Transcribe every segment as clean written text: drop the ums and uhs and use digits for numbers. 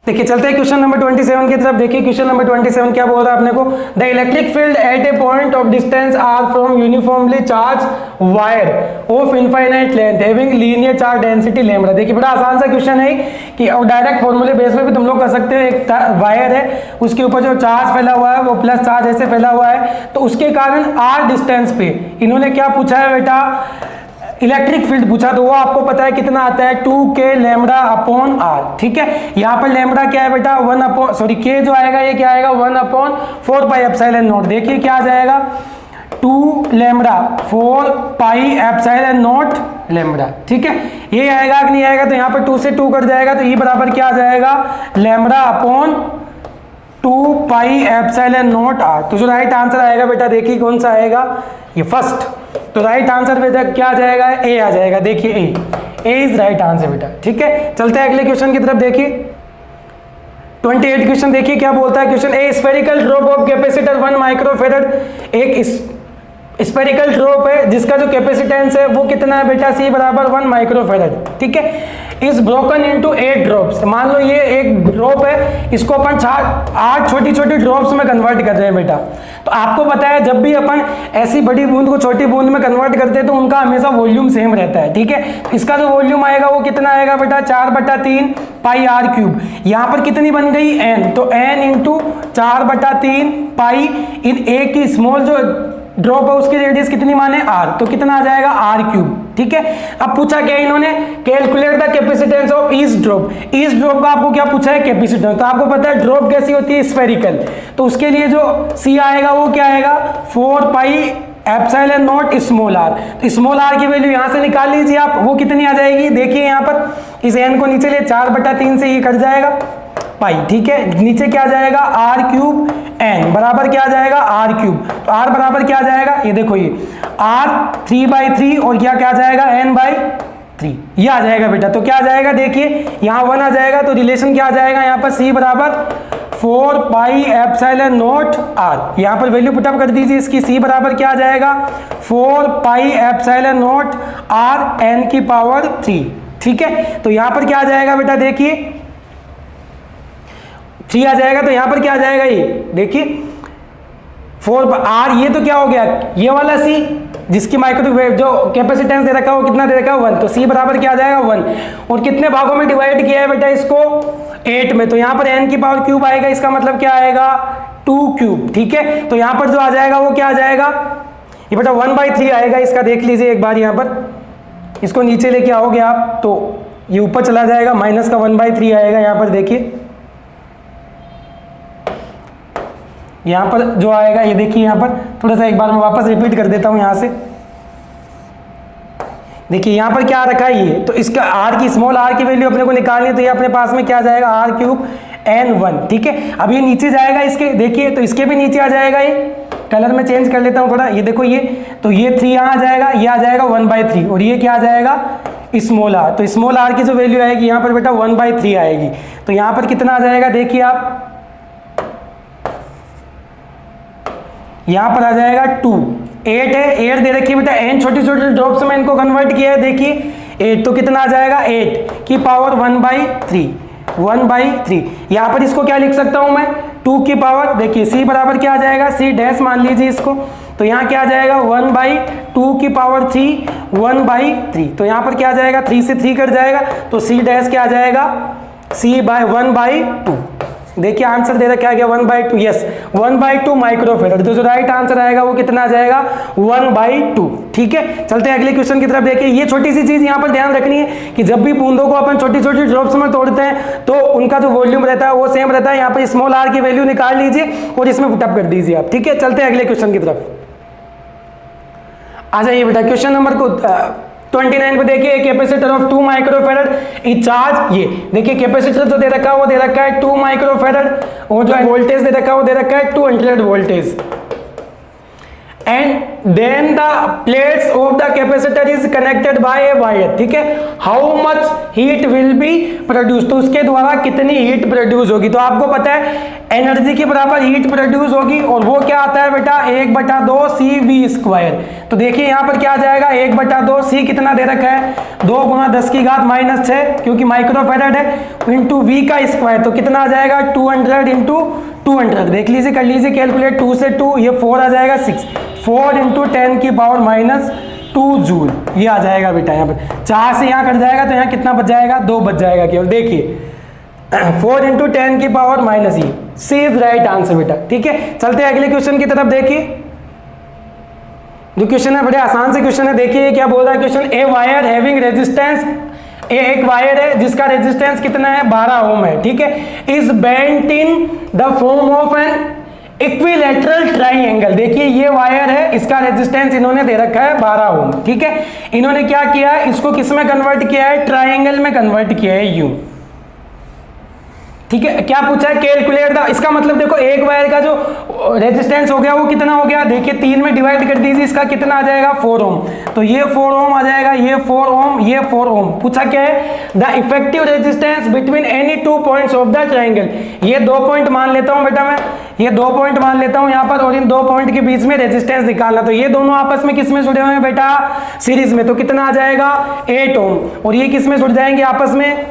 देखिए चलते हैं क्वेश्चन नंबर 27 की तरफ। देखिए क्वेश्चन नंबर 27 क्या बोल रहा है अपने को, the electric field at a point of distance r from uniformly charge wire of infinite length having linear charge density lambda. देखिए बड़ा आसान सा क्वेश्चन है कि और डायरेक्ट फॉर्मूले बेस पे भी तुम लोग कर सकते हो। एक वायर है, उसके ऊपर जो चार्ज फैला हुआ है वो प्लस चार्ज ऐसे फैला हुआ है, तो उसके कारण आर डिस्टेंस पे इन्होंने क्या पूछा है बेटा, इलेक्ट्रिक फील्ड पूछा, तो वो आपको पता है कितना आता है 2k लैम्बडा अपॉन आर। ठीक है, यहाँ पर लैम्बडा क्या है बेटा, k जो आएगा ये क्या आएगा 1/4 पाई एप्सिलॉन नॉट। देखिए क्या आ जाएगा 2 lambda 4 pi epsilon not lambda. ठीक है, ये आएगा कि नहीं आएगा, तो यहाँ पर 2 से 2 कट जाएगा, तो ये बराबर क्या आ जाएगा lambda upon 2 pi epsilon naught r. तो जो राइट आंसर आएगा बेटा देखिए कौन सा आएगा, ये फर्स्ट। तो राइट आंसर बेटा क्या आ जाएगा, ए आ जाएगा। देखिए ए इज राइट आंसर बेटा। ठीक है, चलते हैं अगले क्वेश्चन की तरफ। देखिए 28 क्वेश्चन देखिए क्या बोलता है question, A spherical drop of capacitor 1 microfarad, एक स्फेरिकल ड्रॉप है जिसका जो कैपेसिटेंस है वो कितना है बेटा, सी बराबर 1 माइक्रोफेरेड। ठीक है, इज ब्रोकन इनटू 8 ड्रॉप्स। मान लो ये एक ड्रॉप है, इसको अपन 8 छोटी छोटी ड्रॉप्स में कन्वर्ट कर रहे हैं बेटा। तो आपको पता है जब भी अपन ऐसी बड़ी बूंद को छोटी बूंद में कन्वर्ट करते हैं तो उनका हमेशा वॉल्यूम सेम रहता है। ठीक है, इसका जो वॉल्यूम आएगा वो कितना आएगा बेटा 4/3 पाई आर क्यूब। यहाँ पर कितनी बन गई n, तो n इंटू 4/3 पाई इन ए की स्मॉल जो ड्रॉप है उसकी रेडियस कितनी माने r, तो कितना आ जाएगा r क्यूब। ठीक है, अब पूछा क्या इन्होंने, calculate the capacitance of each drop. Each drop का आपको क्या पूछा है कैपेसिटेंस, तो आपको पता है ड्रॉप कैसी होती है स्फेरिकल, तो उसके लिए जो c आएगा वो क्या आएगा 4 पाई एप्सिलॉन नॉट स्मॉल r। तो स्मॉल r की वैल्यू यहां से निकाल लीजिए आप, वो कितनी आ जाएगी, देखिए यहां पर इस n को नीचे ले 4/3 से ये कट जाएगा पाई। ठीक है, नीचे क्या आ जाएगा r क्यूब n बराबर क्या आ जाएगा r क्यूब। तो r बराबर क्या आ जाएगा, ये देखो ये r 3/3 और क्या क्या आ जाएगा n/3, ये आ जाएगा बेटा। तो क्या आ जाएगा देखिए यहाँ 1 आ जाएगा, तो रिलेशन क्या आ जाएगा यहाँ पर c बराबर 4 पाई एप्सिलॉन नॉट r। यहाँ पर वैल्यू पुटअप कर दीजिए इसकी, c बराबर क्या आ जाएगा 4 पाई एप्सिलॉन नॉट r n की पावर 3। ठीक है, तो यहाँ पर क्या आ जाएगा बेटा देखिए 3 आ जाएगा, तो यहाँ पर क्या आ जाएगा ये देखिए 4 r, ये तो क्या हो गया ये वाला c जिसकी माइक्रोवेव जो कैपेसिटेंस दे रखा है वो कितना दे रखा है 1, तो c बराबर क्या आ जाएगा 1। और कितने भागों में डिवाइड किया है बेटा इसको 8 में, तो यहाँ पर n की पावर क्यूब आएगा, इसका मतलब क्या आएगा 2 क्यूब। ठीक है, तो यहाँ पर जो आ जाएगा वो क्या आ जाएगा, ये बेटा 1/3 आएगा इसका, देख लीजिए एक बार यहाँ पर इसको नीचे लेके आओगे आप तो ये ऊपर चला जाएगा, माइनस का 1/3 आएगा। यहाँ पर देखिए यहाँ पर जो आएगा ये देखिए, यहाँ पर थोड़ा सा एक बार मैं वापस रिपीट कर देता हूँ यहाँ से। देखिए यहाँ पर क्या रखा है ये, तो इसका r की स्मॉल r की वैल्यू अपने को निकालनी है, तो ये अपने पास में क्या आ जाएगा r क्यूब n1। ठीक है, अब ये नीचे जाएगा इसके, देखिए तो इसके भी नीचे आ जाएगा, ये कलर में चेंज कर लेता हूँ थोड़ा, ये देखो ये, तो ये 3 यहाँ आ जाएगा, ये आ जाएगा 1/3 और ये क्या आ जाएगा स्मॉल r। तो स्मॉल r की जो वैल्यू आएगी यहाँ पर बेटा 1/3 आएगी, तो यहाँ पर कितना आ जाएगा देखिए आप, यहाँ पर आ जाएगा 2, 8 है, 8 दे रखी है बेटा, n छोटी छोटी ड्रॉप्स में इनको कन्वर्ट किया है, देखिए 8, तो कितना आ जाएगा 8 की पावर 1/3। यहाँ पर इसको क्या लिख सकता हूँ मैं 2 की पावर, देखिए c बराबर क्या आ जाएगा c डैश मान लीजिए इसको, तो यहाँ क्या आ जाएगा 1/2 की पावर 3 1/3। तो यहाँ पर क्या आ जाएगा 3 से 3 कट जाएगा, तो c डैश क्या आ जाएगा c/1/2। देखिए आंसर दे रखा है क्या 1/2, यस 1/2 माइक्रोफेरेड। तो जो राइट आंसर आएगा वो कितना आ जाएगा 1/2। ठीक है, चलते हैं अगले क्वेश्चन की तरफ। देखिए ये छोटी सी चीज यहाँ पर ध्यान रखनी है कि जब भी बूंदों को अपन छोटी छोटी ड्रॉप्स में तोड़ते हैं तो उनका जो वॉल्यूम रहता है वो सेम रहता है। यहाँ पर स्मॉल r की वैल्यू निकाल लीजिए और इसमें पुटअप कर दीजिए आप। ठीक है, चलते हैं अगले क्वेश्चन की तरफ। आ जाइए बेटा क्वेश्चन नंबर को 29 पे देखिए, capacitor of 2 microfarad is charge, ये देखिए कैपेसिटर जो दे रखा है वो दे रखा है 2 माइक्रोफेरेड और जो वोल्टेज दे रखा है वो दे रखा है 200 voltage and then the plates of the capacitor is connected by a wire, ठीक है, how much heat will be produce, तो उसके द्वारा कितनी हीट प्रोड्यूस होगी। तो आपको पता है एनर्जी के बराबर हीट प्रोड्यूस होगी और वो क्या आता है बेटा 1/2 CV²। तो देखिए यहाँ पर क्या आ जाएगा 1/2 C कितना दे रखा है 2 × 10⁻⁶ क्योंकि माइक्रोफैराड है, इंटू V का स्क्वायर, तो कितना आ जाएगा 200 × 200। देख लीजिए, कर लीजिए कैलकुलेट, 2 से 2 ये 4 आ जाएगा 6, 4 × 10⁻⁻2 जूल ये आ जाएगा बेटा। यहाँ पर 4 से यहाँ कट जाएगा तो यहाँ कितना बच जाएगा 2 बच जाएगा केवल। देखिए 4 × 10⁻⁻, सी इज राइट आंसर बेटा, ठीक है। चलते हैं अगले क्वेश्चन की तरफ। देखिए जो क्वेश्चन है बड़े आसान से क्वेश्चन है, देखिए क्या बोल रहा है question, a wire having resistance, एक वायर है जिसका रेजिस्टेंस कितना है 12 ओम है, ठीक है, is bent in the form of an equilateral triangle. देखिए ये वायर है, इसका रेजिस्टेंस इन्होंने दे रखा है 12 ओम, ठीक है, इन्होंने क्या किया है इसको किस में कन्वर्ट किया है ट्राइंगल में कन्वर्ट किया है यूं, ठीक है। क्या पूछा है कैलकुलेट द, इसका मतलब देखो एक वायर का जो रेजिस्टेंस हो गया वो कितना हो गया, देखिए 3 में डिवाइड कर दीजिए, इसका कितना आ जाएगा 4 ओम, तो ये 4 ओम आ जाएगा, ये 4 ओम, ये 4 ओम। पूछा क्या है the effective resistance between any 2 points of the triangle. ये 2 पॉइंट मान लेता हूं बेटा, मैं ये 2 पॉइंट मान लेता हूं यहाँ पर, और इन 2 पॉइंट के बीच में रेजिस्टेंस निकालना, तो ये दोनों आपस में किस में जुड़े हुए हैं बेटा सीरीज में, तो कितना आ जाएगा 8 ओम, और ये किस में जुड़ जाएंगे आपस में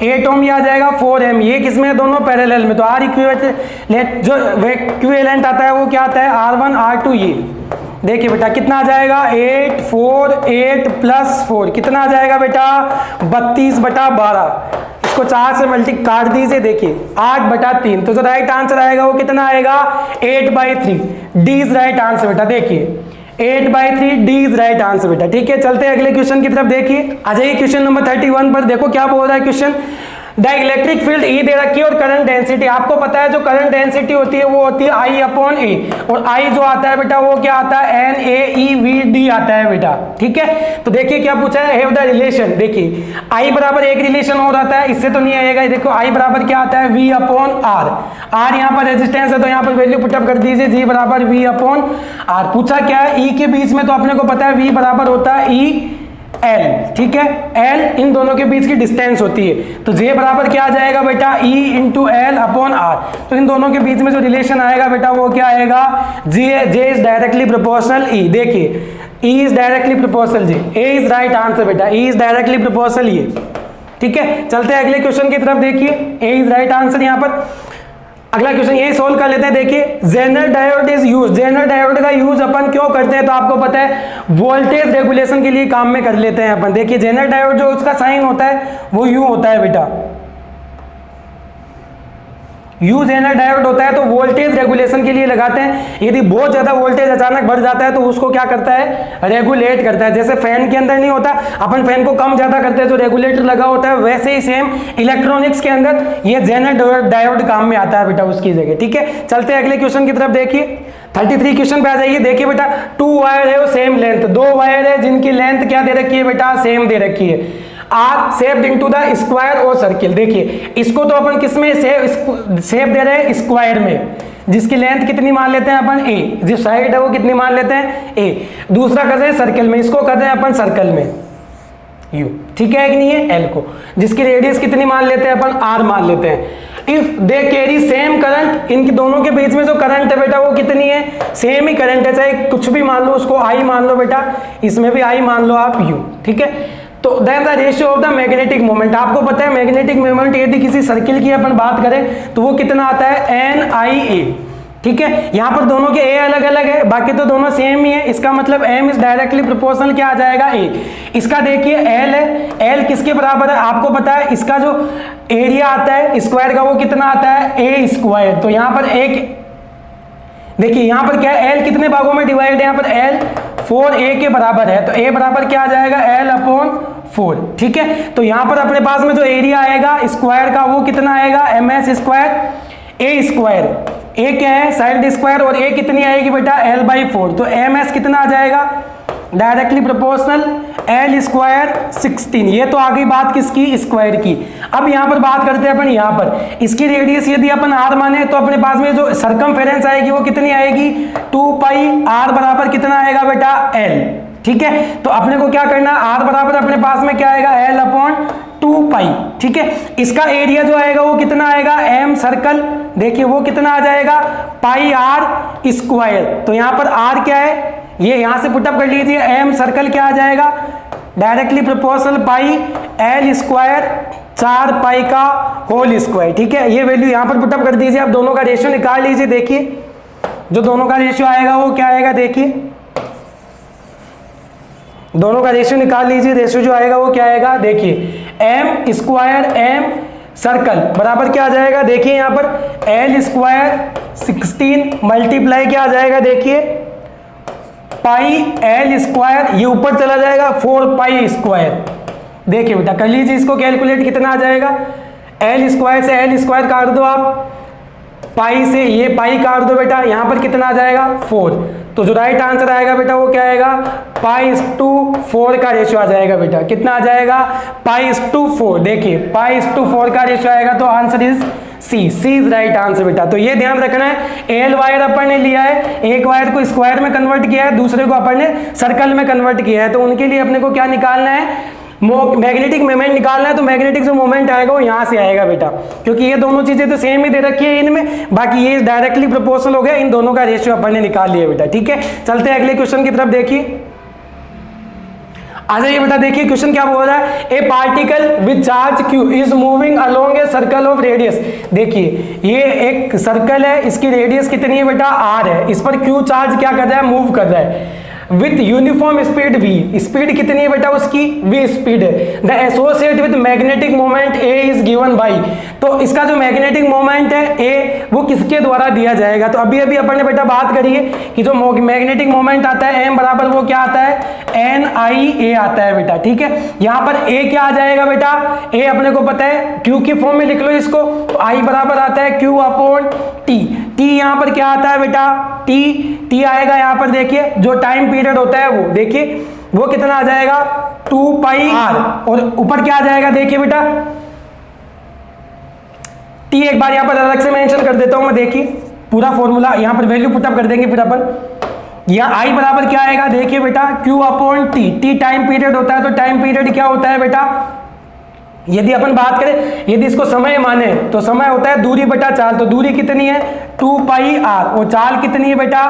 8 ओम, ये आ जाएगा 4 एम, ये किसमें दोनों पैरेलल में, तो आर इक्विवेलेंट जो इक्विवेलेंट आता है वो क्या आता है R1 R2। ये देखिए बेटा कितना आ जाएगा 8 4 8 + 4 कितना आ जाएगा बेटा 32/12, इसको 4 से मल्टी काट दीजिए, देखिए 8/3, तो जो राइट आंसर आएगा वो कितना आएगा 8/3, डी इज राइट आंसर बेटा। देखिए 8/3 डी इज राइट आंसर बेटा, ठीक है। चलते हैं अगले क्वेश्चन की तरफ। देखिए आ जाइए क्वेश्चन नंबर 31 पर, देखो क्या बोल रहा है question, the electric field E दे रखी है और करंट डेंसिटी, आपको पता है जो करंट डेंसिटी होती है वो होती है I/A, और I जो आता है बेटा वो क्या आता है NaEVd आता है बेटा, ठीक है। तो देखिए क्या पूछा है हैव द रिलेशन, देखिए I बराबर एक रिलेशन और आता है, इससे तो नहीं आएगा, देखो I बराबर क्या आता है V/R, R यहाँ पर रेजिस्टेंस है तो यहाँ पर वैल्यू पुटअप कर दीजिए, G बराबर V/R। पूछा क्या है E के बीच में, तो अपने को पता है V बराबर होता है EL, ठीक है, L इन दोनों के बीच की डिस्टेंस होती है, तो J बराबर क्या आ जाएगा बेटा E × L/R, तो इन दोनों के बीच में जो रिलेशन आएगा बेटा वो क्या आएगा J is directly proportional E। देखिए E is directly proportional J, A is right answer बेटा, E इज डायरेक्टली प्रोपोर्शनल ये, ठीक है। चलते हैं अगले क्वेश्चन की तरफ। देखिए A इज राइट आंसर यहाँ पर। अगला क्वेश्चन ये सोल्व कर लेते हैं। देखिए zener diode is use, zener diode का यूज अपन क्यों करते हैं, तो आपको पता है वोल्टेज रेगुलेशन के लिए काम में कर लेते हैं अपन। देखिए जेनर डायोड जो उसका साइन होता है वो यू होता है बेटा, यू जेनर डायोड होता है, तो वोल्टेज रेगुलेशन के लिए लगाते हैं। यदि बहुत ज्यादा वोल्टेज अचानक बढ़ जाता है तो उसको क्या करता है रेगुलेट करता है, जैसे फैन के अंदर नहीं होता अपन फैन को कम ज्यादा करते हैं जो रेगुलेटर लगा होता है, वैसे ही सेम इलेक्ट्रॉनिक्स के अंदर ये जेनर डायोड काम में आता है बेटा उसकी जगह, ठीक है। चलते हैं अगले क्वेश्चन की तरफ। देखिए 33 क्वेश्चन पे आ जाइए। देखिए बेटा 2 वायर है वो सेम लेंथ, 2 वायर है जिनकी लेंथ क्या दे रखी है बेटा सेम दे रखी है, are shaped into the square और सर्किल। देखिए इसको तो अपन किस में शेप दे रहे हैं स्क्वायर में, जिसकी लेंथ कितनी मान लेते हैं अपन ए, जिस साइड है वो कितनी मान लेते हैं ए। दूसरा कर रहे हैं सर्कल में, इसको कर रहे हैं अपन सर्कल में यू, ठीक है कि नहीं है एल को, जिसकी रेडियस कितनी मान लेते हैं अपन आर मान लेते हैं। If they carry same current, इनके दोनों के बीच में जो करंट है बेटा वो कितनी है सेम ही करंट है, चाहे कुछ भी मान लो उसको आई मान लो बेटा, इसमें भी आई मान लो आप यू, ठीक है। तो then the ratio of the magnetic moment, आपको पता है मैग्नेटिक मोमेंट यदि किसी सर्किल की अपन बात करें तो वो कितना आता है NIA, ठीक है। यहाँ पर दोनों के ए अलग अलग है, बाकी तो दोनों सेम ही है, इसका मतलब M इज डायरेक्टली प्रोपोर्शनल क्या आ जाएगा ए। इसका देखिए L है, L किसके बराबर है आपको पता है, इसका जो एरिया आता है स्क्वायर का वो कितना आता है A², तो यहाँ पर एक देखिए यहाँ पर क्या है L कितने भागों में डिवाइड है, यहाँ पर L 4A के बराबर है, तो A बराबर क्या आ जाएगा L/4, ठीक है। तो यहाँ पर अपने पास में जो एरिया आएगा स्क्वायर का वो कितना आएगा MS² A², A क्या है साइड स्क्वायर, और A कितनी आएगी बेटा L/4, तो MS कितना आ जाएगा डायरेक्टली प्रोपोर्शनल एल स्क्वायर 16। ये तो आ गई बात किसकी, स्क्वायर की। अब यहाँ पर बात करते हैं अपन, यहाँ पर इसकी रेडियस यदि अपन आर माने तो अपने पास में जो सरकमफेरेंस आएगी वो कितनी आएगी, 2 पाई आर बराबर कितना आएगा बेटा, एल। ठीक है, तो अपने को क्या करना, आर बराबर अपने पास में क्या आएगा, एल अपॉन 2 पाई। ठीक है, इसका एरिया जो आएगा वो कितना आएगा, एम सर्कल, देखिए वो कितना आ जाएगा, पाई आर स्क्वायर। तो यहाँ पर आर क्या है, ये यहां से पुटअप कर लीजिए, एम सर्कल क्या आ जाएगा, directly proportional pi L square 4 पाई का होल स्क्वायर। ठीक है, ये वैल्यू यहां पर पुटअप कर दीजिए। आप दोनों का रेशियो निकाल लीजिए, देखिए जो दोनों का रेशियो आएगा वो क्या आएगा, देखिए दोनों का रेशियो निकाल लीजिए। रेशियो जो आएगा वो क्या आएगा, देखिए एम स्क्वायर एम सर्कल बराबर क्या आ जाएगा, देखिए यहां पर एल स्क्वायर 16 मल्टीप्लाई क्या आ जाएगा, देखिए पाई एल स्क्वायर, ये ऊपर चला जाएगा 4 पाई स्क्वायर। देखिए बेटा कर लीजिए इसको कैलकुलेट, कितना आ जाएगा, एल स्क्वायर से एल स्क्वायर काट दो आप, पाई से ये पाई काट दो बेटा, यहां पर कितना आ जाएगा 4। तो जो राइट आंसर आएगा बेटा वो क्या आएगा, पाई/4 का रेशियो आ जाएगा बेटा, कितना आ जाएगा, पाई/4। देखिए पाई/4 का रेशियो आएगा, तो answer is C is right answer बेटा। तो ये ध्यान रखना है, एल वायर अपन ने लिया है, एक वायर को स्क्वायर में कन्वर्ट किया है, दूसरे को अपन ने सर्कल में कन्वर्ट किया है। तो उनके लिए अपने को क्या निकालना है, मैग्नेटिक मोमेंट निकालना है। तो मैग्नेटिक जो मोमेंट आएगा वो यहां से आएगा बेटा, क्योंकि ये दोनों चीजें तो सेम ही दे रखी है इनमें, बाकी ये डायरेक्टली प्रोपोर्शनल हो गया, इन दोनों का रेशियो अपन ने निकाल लिया बेटा। ठीक है, चलते हैं अगले क्वेश्चन की तरफ। देखिए आ जाइए बेटा, देखिए क्वेश्चन क्या बोल रहा है, ए particle with charge q is moving along a circle of radius. देखिए ये एक सर्कल है, इसकी रेडियस कितनी है बेटा, r है, इस पर q चार्ज क्या कर रहा है, मूव कर रहा है with uniform speed v। Speed कितनी है बेटा उसकी, v स्पीड है। The associate with magnetic moment a is given by. तो इसका जो मैग्नेटिक मोमेंट है a वो किसके द्वारा दिया जाएगा। तो अभी अभी अपन ने बेटा बात करी है कि जो मैग्नेटिक मोमेंट आता है m बराबर वो क्या आता है, NIA आता है बेटा। ठीक है, यहाँ पर a क्या आ जाएगा बेटा, a अपने को पता है, q के फॉर्म में लिख लो इसको, तो I बराबर आता है q अपॉन t। t यहाँ पर क्या आता है बेटा, t आएगा यहाँ पर, देखिए जो टाइम पीरियड होता है वो, देखिए वो कितना आ जाएगा, 2 पाई r, और ऊपर क्या आ जाएगा, देखिए बेटा t एक बार यहाँ पर अलग से मेंशन कर देता हूं मैं, देखिए पूरा फॉर्मूला यहाँ पर वैल्यू पुटअप कर देंगे फिर अपन। यहाँ i बराबर क्या आएगा, देखिए बेटा q upon t time period होता है। तो टाइम पीरियड क्या होता है बेटा, यदि अपन बात करें, यदि इसको समय माने तो समय होता है दूरी बटा चाल। तो दूरी कितनी है, 2 पाई r, और चाल कितनी है बेटा,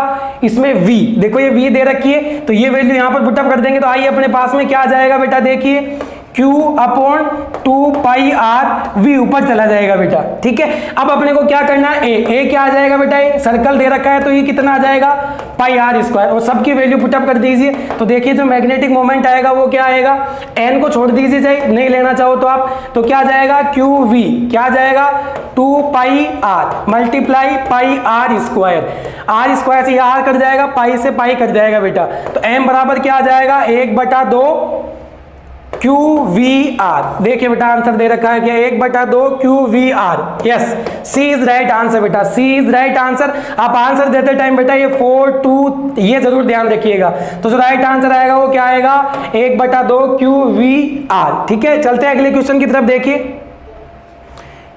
इसमें v, देखो ये v दे रखी है, तो ये वैल्यू यहां पर पुटअप कर देंगे। तो आइए अपने पास में क्या आ जाएगा बेटा, देखिए q अपॉन 2 पाई r, v ऊपर चला जाएगा बेटा। ठीक है, अब अपने को क्या करना है, a क्या आ जाएगा बेटा, ये सर्कल दे रखा है तो ये कितना आ जाएगा, पाई r स्क्वायर, और सबकी वैल्यू पुटअप कर दीजिए। तो देखिए जो मैग्नेटिक मोमेंट आएगा वो क्या आएगा, n को छोड़ दीजिए चाहे नहीं लेना चाहो तो आप, तो क्या आ जाएगा, qv क्या आ जाएगा, 2 पाई r multiply pi r square से यह r कट जाएगा, पाई से पाई कट जाएगा बेटा। तो m बराबर क्या आ जाएगा, 1/2 QVR। देखिए बेटा आंसर दे रखा है क्या, 1/2 QVR। Yes, C is right answer बेटा, सी इज राइट आंसर। आप आंसर देते टाइम बेटा ये 4-2 ये जरूर ध्यान रखिएगा। तो जो राइट आंसर आएगा वो क्या आएगा, 1/2 QVR। ठीक है, चलते हैं अगले क्वेश्चन की तरफ। देखिए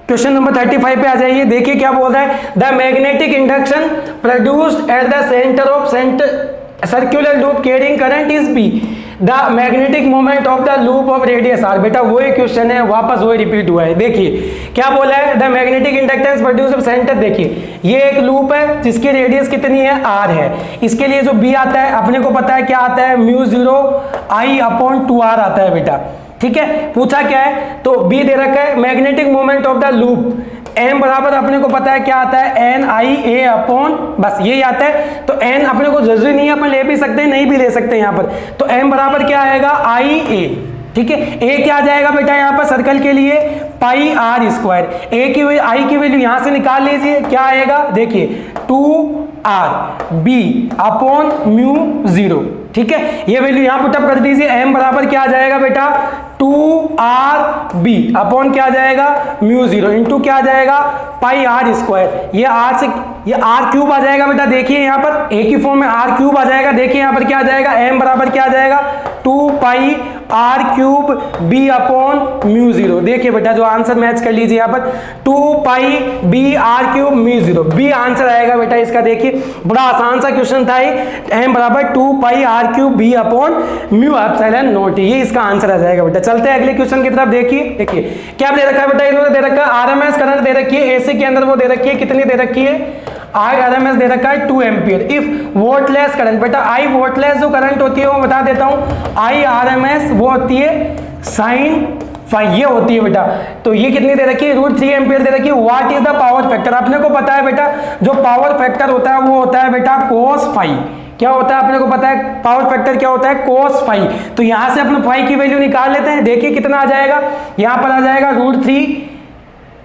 क्वेश्चन नंबर 35 पे आ जाइए। देखिए क्या बोल रहा है, the magnetic induction produced at the centre of circular loop carrying current is P। The magnetic moment of the loop of radius R. बेटा वही क्वेश्चन है, वापस वही रिपीट हुआ है। देखिए क्या बोला है, the magnetic inductance produce of centre. देखिए ये एक लूप है जिसकी रेडियस कितनी है, r है। इसके लिए जो B आता है अपने को पता है क्या आता है, μ0 I/2r आता है बेटा। ठीक है, पूछा क्या है, तो B दे रखा है magnetic moment of the loop, m बराबर अपने को पता है क्या आता है, NIA अपॉन, बस यही आता है। तो n अपने को जरूरी नहीं है, अपन ले भी सकते हैं नहीं भी ले सकते हैं यहाँ पर। तो m बराबर क्या आएगा, IA। ठीक है, a क्या आ जाएगा बेटा यहाँ पर सर्कल के लिए, पाई r स्क्वायर। a की i की वैल्यू यहाँ से निकाल लीजिए, क्या आएगा, देखिए 2r b अपॉन μ0। ठीक है, ये वैल्यू यहाँ पुटअप कर दीजिए, m बराबर क्या आ जाएगा बेटा, 2RB अपॉन क्या आ जाएगा म्यू 0 इंटू क्या आ जाएगा पाई आर स्क्वायर। ये आर से ये आर क्यूब आ जाएगा बेटा, देखिए यहाँ पर एक ही फॉर्म में आर क्यूब आ जाएगा। देखिए यहाँ पर क्या आ जाएगा m बराबर क्या आ जाएगा 2 pi r cube b upon mu 0। देखिए बेटा जो आंसर मैच कर लीजिए यहाँ पर 2 pi b R cube mu 0 b answer आएगा बेटा इसका। देखिए बड़ा आसान सा क्वेश्चन था ये, m बराबर 2 pi r cube b upon mu epsilon naught, ये इसका आंसर आ जाएगा बेटा। चलते हैं अगले क्वेश्चन की तरफ। देखिए क्या दे रखा है बेटा, इन्होंने दे रखा है आरएमएस करंट दे रखी है एसी के अंदर, वो दे रखी है कितनी दे रखी है IRMS दे रखा है 2 एम्पियर। इफ वोल्टलेस करंट बेटा आई वोल्टलेस जो करंट होती है वो बता देता हूं IRMS वो होती है साइन फाई, ये होती है बेटा। तो ये कितनी दे रखी है √3 एम्पियर दे रखी है। What is the power factor, अपने को पता है बेटा जो पावर फैक्टर होता है वो होता है बेटा कोस फाई। क्या होता है अपने को पता है पावर फैक्टर क्या होता है कोस फाई। तो यहां से अपने फाई की वैल्यू निकाल लेते हैं। देखिए कितना आ जाएगा, यहां पर आ जाएगा √3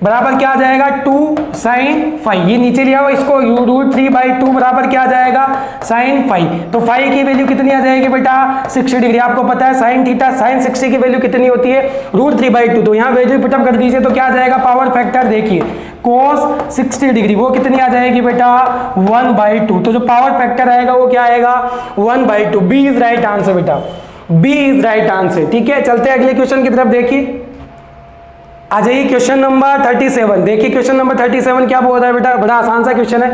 बराबर क्या आ जाएगा 2 साइन फाई, ये नीचे लिया हुआ इसको √3/2 बराबर क्या आ जाएगा साइन फाई। तो फाई की वैल्यू कितनी आ जाएगी बेटा 60 डिग्री। आपको पता है साइन थीटा साइन 60 की वैल्यू कितनी होती है √3/2। तो यहाँ वैल्यू पुटअप कर दीजिए तो क्या आ जाएगा पावर फैक्टर, देखिए cos 60 डिग्री वो कितनी आ जाएगी बेटा 1/2। तो जो पावर फैक्टर आएगा वो क्या आएगा 1/2। बी इज राइट आंसर बेटा, बी इज राइट आंसर। ठीक है चलते हैं अगले क्वेश्चन की तरफ। देखिए आ जाइए क्वेश्चन नंबर 37। देखिए क्वेश्चन नंबर 37 क्या बोल रहा है बेटा, बड़ा आसान सा क्वेश्चन है।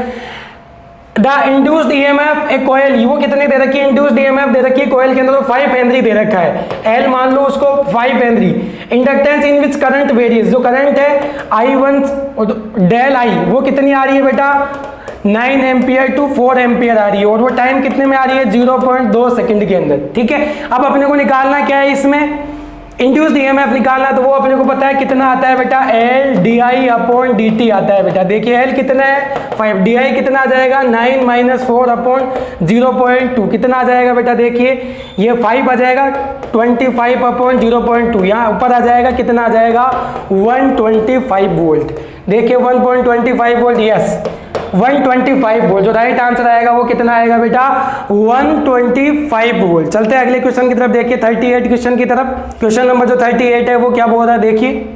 The induced EMF A coil, वो कितने दे रखी है इंड्यूस्ड ईएमएफ दे रखी है कॉइल के अंदर 5 हेनरी दे रखा है। एल मान लो उसको 5 henry. Inductance in which current varies, जो करंट है I1 डेल आई वो कितनी आ रही है बेटा 9 एम्पियर टू 4 एम्पियर आ रही है, और वो टाइम कितने में आ रही है 0.2 सेकंड के अंदर। ठीक है अब अपने को निकालना क्या है इसमें इंड्यूस्ड ईएमएफ निकालना, तो वो अपने को पता है कितना आता है बेटा L di अपॉन dt आता है बेटा। देखिए L कितना है 5, di कितना आ जाएगा 9 - 4 अपॉन 0.2 कितना आ जाएगा बेटा, देखिए ये 5 आ जाएगा 25 अपॉन 0.2, यहाँ ऊपर आ जाएगा कितना आ जाएगा 125 वोल्ट। देखिए 1.25 वोल्ट, यस 125 वोल्ट। जो राइट आंसर आएगा वो कितना आएगा बेटा 125 वोल्ट। चलते हैं अगले क्वेश्चन की तरफ। देखिए 38 क्वेश्चन की तरफ। क्वेश्चन नंबर जो 38 है वो क्या बोल रहा है, देखिए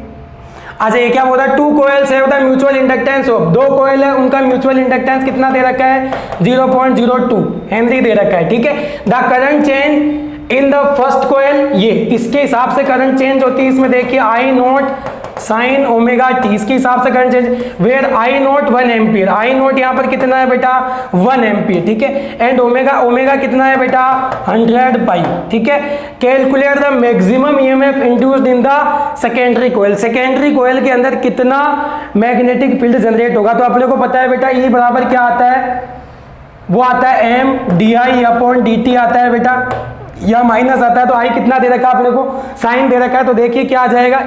अच्छा ये क्या बोल रहा है 2 कोयल्स है द म्यूचुअल इंडक्टेंस ऑफ, 2 कोयल है उनका म्यूचुअल इंडक्टेंस कितना दे रखा है 0.02 हेनरी दे रखा है। ठीक है the current change in the first coil, ये इसके हिसाब से करंट चेंज होती है इसमें। देखिए I0 साइन ओमेगा टी, इसके हिसाब से current change where I0 1 ampere. I0 यहाँ पर कितना है बेटा 1 एम्पियर। ठीक है एंड ओमेगा, ओमेगा कितना है बेटा 100 पाई। ठीक है calculate the maximum EMF induced in the secondary coil, secondary coil के अंदर कितना मैग्नेटिक फील्ड जनरेट होगा। तो अपने को पता है बेटा E बराबर क्या आता है, वो आता है M di अपॉन dt आता है बेटा, या माइनस आता है। तो I कितना दे रखा है अपने को साइन दे रखा है, तो देखिए क्या आ जाएगा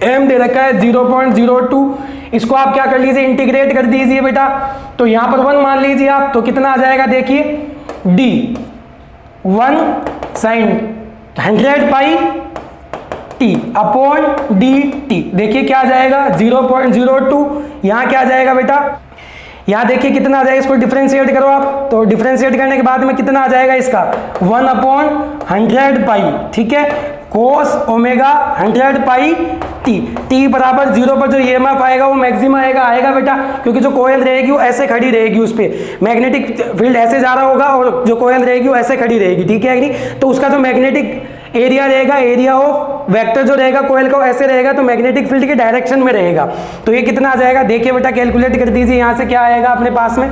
M दे रखा है 0.02, इसको आप क्या कर लीजिए इंटीग्रेट कर दीजिए बेटा। तो यहां पर 1 मान लीजिए आप, तो कितना आ जाएगा देखिए D 1 साइन 100 पाई T अपॉन dt। देखिए क्या आ जाएगा 0.02, यहां क्या आ जाएगा बेटा, यहां देखिए कितना आ जाएगा, इसको डिफरेंशिएट करो आप, तो डिफरेंशिएट करने के बाद में कितना आ जाएगा इसका 1/100 पाई। ठीक है कोस ओमेगा 100 पाई t बराबर 0 पर जो ईएमएफ आएगा वो मैक्सिमम आएगा बेटा, क्योंकि जो कोयल रहेगी वो ऐसे खड़ी रहेगी, उस पे मैग्नेटिक फील्ड ऐसे जा रहा होगा और जो कोयल रहेगी वो ऐसे खड़ी रहेगी। ठीक है नहीं, तो उसका जो मैग्नेटिक एरिया रहेगा, एरिया ऑफ वेक्टर जो रहेगा कोयल का ऐसे रहेगा, तो मैग्नेटिक फील्ड के डायरेक्शन में रहेगा। तो ये कितना आ जाएगा देखिए बेटा कैलकुलेट कर दीजिए, यहाँ से क्या आएगा अपने पास में,